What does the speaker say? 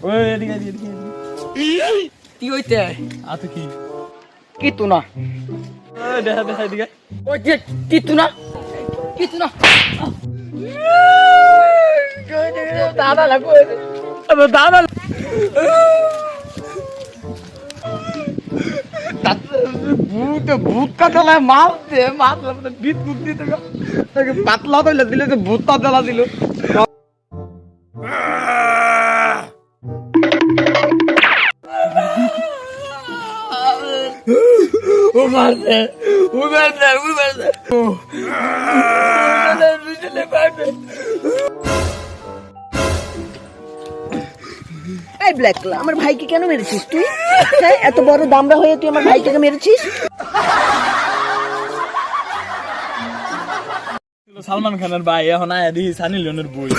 ওই এদিকে এদিকে কি হইতে আতো কি কিতু না দেখা দেখা এদিকে ওই যে কিতু না দাদা লাগো দাদা ভূত কাটালে মাল দে মাল বিট ভূত দিতে পাতলা তৈলে দিলে তো ভূত পাতলা দিল ও মারছে এই ব্ল্যাক আমার ভাইকে কেন মেরেছিস তুই হ্যাঁ এত বড় দামড়া হয়ে তুই আমার ভাইটাকে মেরেছিস সালমান খানের ভাই এখন আয়া দিই সানি লিওনের বই